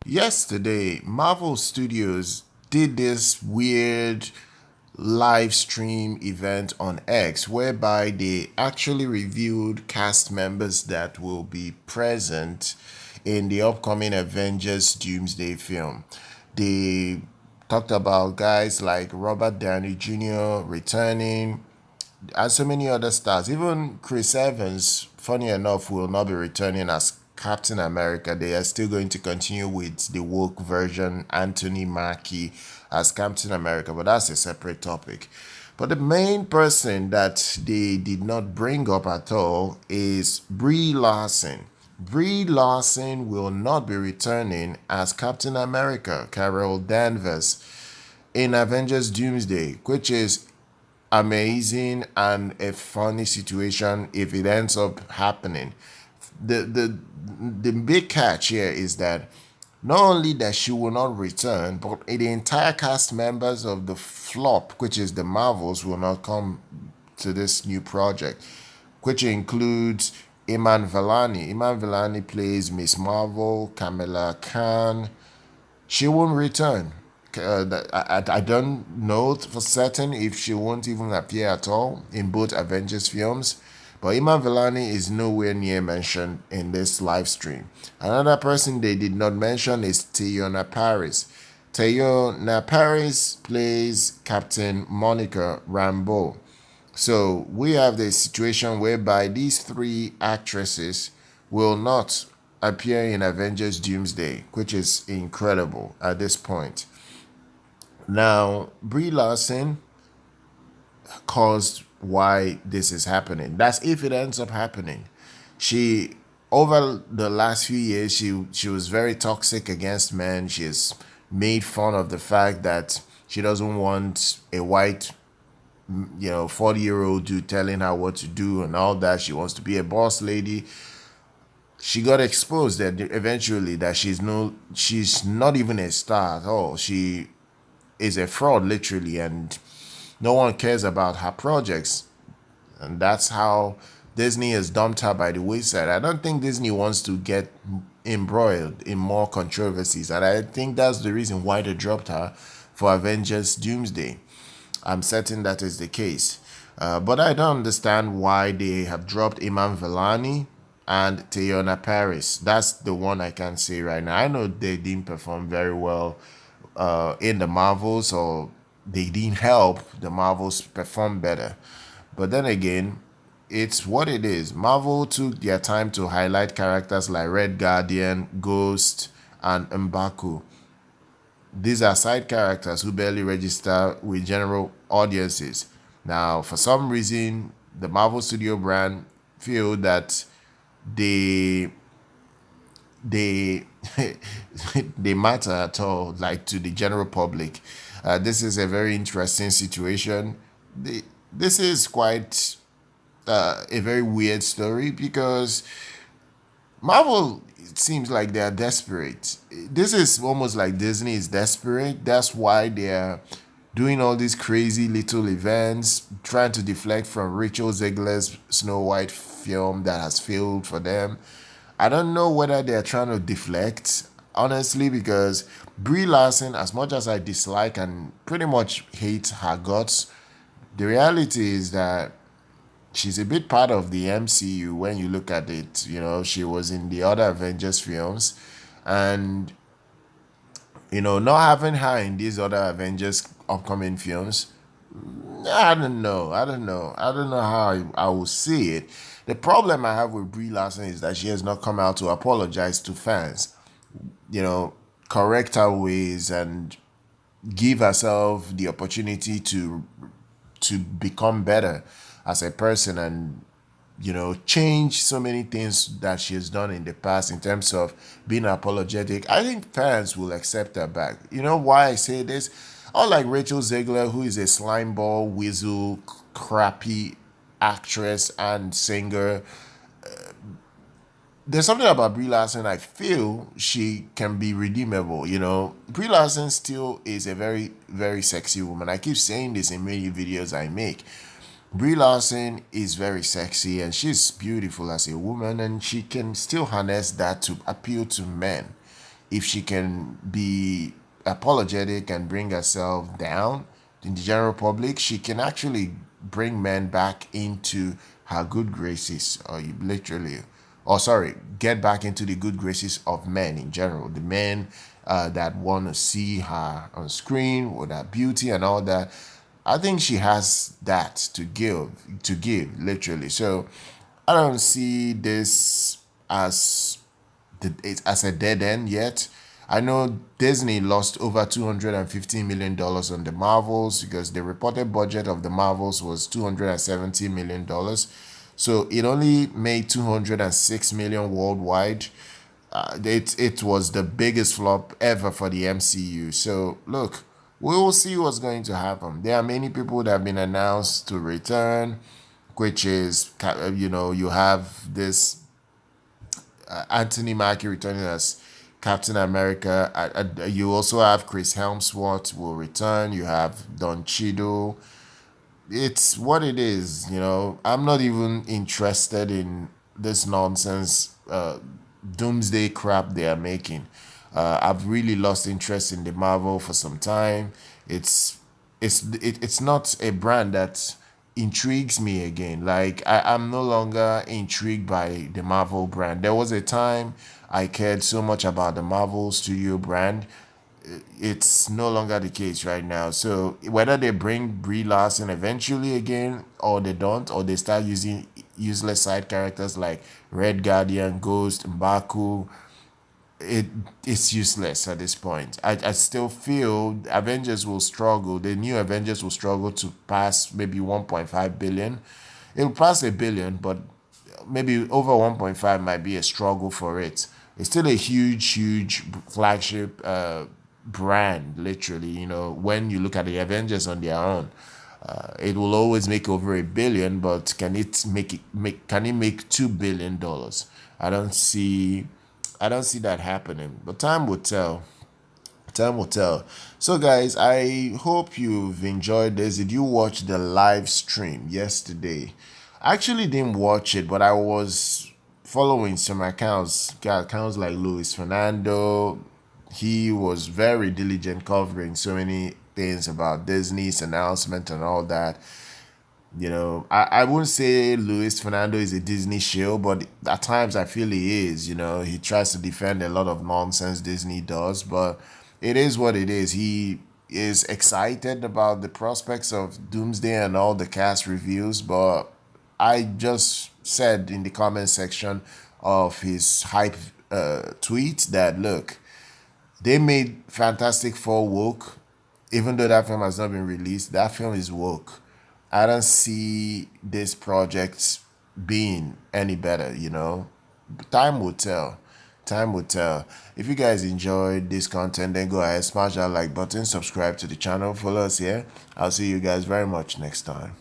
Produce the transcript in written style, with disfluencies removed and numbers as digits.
Yesterday, Marvel Studios did this weird live stream event on X whereby they actually revealed cast members that will be present in the upcoming Avengers Doomsday film. They talked about guys like Robert Downey Jr. returning, and so many other stars. Even Chris Evans, funny enough, will not be returning as Captain America. They are still going to continue with the woke version, Anthony Mackie as Captain America, but that's a separate topic. But the main person that they did not bring up at all is Brie Larson. Brie Larson will not be returning as Captain America, Carol Danvers, in Avengers Doomsday, which is amazing and a funny situation if it ends up happening. The big catch here is that not only that she will not return, but the entire cast members of the flop, which is the Marvels, will not come to this new project, which includes Iman Vellani. Iman Vellani plays Miss Marvel, Kamala Khan. She won't return. I don't know for certain if she won't even appear at all in both Avengers films, but Iman Vellani is nowhere near mentioned in this live stream. Another person they did not mention is Teyonah Parris. Teyonah Parris plays Captain Monica Rambeau. So we have the situation whereby these three actresses will not appear in Avengers Doomsday, which is incredible at this point. Now, Brie Larson caused why this is happening. That's if it ends up happening. She over the last few years she was very toxic against men. She has made fun of the fact that she doesn't want a white 40-year-old dude telling her what to do and all that. She wants to be a boss lady. She got exposed that eventually that she's not even a star at all. She is a fraud literally, and no one cares about her projects, and that's how Disney has dumped her by the wayside. I don't think Disney wants to get embroiled in more controversies, and I think that's the reason why they dropped her for Avengers Doomsday. I'm certain that is the case. But I don't understand why they have dropped Iman Vellani and Teyonah Parris. That's the one I can say right now. I know they didn't perform very well in the Marvels, or they didn't help the Marvels perform better. But then again, it's what it is. Marvel took their time to highlight characters like Red Guardian, Ghost, and M'Baku. These are side characters who barely register with general audiences. Now, for some reason, the Marvel Studio brand feel that they they they matter at all, like to the general public. This is a very interesting situation. This is quite a very weird story because Marvel, it seems like they are desperate. This is almost like Disney is desperate. That's why they're doing all these crazy little events, trying to deflect from Rachel Zegler's Snow White film that has failed for them. I don't know whether they're trying to deflect, honestly, because Brie Larson, as much as I dislike and pretty much hate her guts, the reality is that she's a bit part of the MCU when you look at it. She was in the other Avengers films, and not having her in these other Avengers upcoming films, I don't know. I don't know. I don't know how I will see it. The problem I have with Brie Larson is that she has not come out to apologize to fans, you know, correct her ways and give herself the opportunity to become better as a person, and change so many things that she has done in the past in terms of being apologetic. I think fans will accept her back. You know why I say this? Unlike Rachel Zegler, who is a slimeball, weasel, crappy actress and singer, there's something about Brie Larson. I feel she can be redeemable. Brie Larson still is a very, very sexy woman. I keep saying this in many videos I make. Brie Larson is very sexy and she's beautiful as a woman, and she can still harness that to appeal to men. if she can be apologetic and bring herself down in the general public, she can actually bring men back into her good graces, or you literally, or sorry, get back into the good graces of men in general. The men that want to see her on screen with her beauty and all that. I think she has that to give literally. So I don't see this as as a dead end yet. I know Disney lost over $215 million on the Marvels because the reported budget of the Marvels was $270 million. So it only made 206 million worldwide. It was the biggest flop ever for the MCU. So look, we will see what's going to happen. There are many people that have been announced to return, which is you have this Anthony Mackie returning as Captain America. You also have Chris Hemsworth will return. You have Don Cheadle. It's what it is. I'm not even interested in this nonsense doomsday crap they are making. I've really lost interest in the Marvel for some time. It's not a brand that intrigues me again. Like I'm no longer intrigued by the Marvel brand. There was a time I cared so much about the Marvel Studio brand. It's no longer the case right now. So whether they bring Brie Larson eventually again, or they don't, or they start using useless side characters like Red Guardian, Ghost, Mbaku, it's useless at this point. I still feel Avengers will struggle. The new Avengers will struggle to pass maybe 1.5 billion. It'll pass a billion, but maybe over 1.5 might be a struggle for it. It's still a huge flagship brand, literally. When you look at the Avengers on their own, it will always make over a billion, but can it make $2 billion? I don't see I don't see that happening. But time will tell. Time will tell. So guys, I hope you've enjoyed this. Did you watch the live stream yesterday? I actually didn't watch it, but I was following some accounts like Luis Fernando. He was very diligent covering so many things about Disney's announcement and all that. I wouldn't say Luis Fernando is a Disney shill, but at times I feel he is. He tries to defend a lot of nonsense Disney does, but it is what it is. He is excited about the prospects of Doomsday and all the cast reviews, but I just said in the comment section of his hype tweet that look, they made Fantastic Four woke, even though that film has not been released. That film is woke. I don't see this project being any better. Time will tell. Time will tell. If you guys enjoyed this content, then go ahead, smash that like button, subscribe to the channel, follow us here. I'll see you guys very much next time.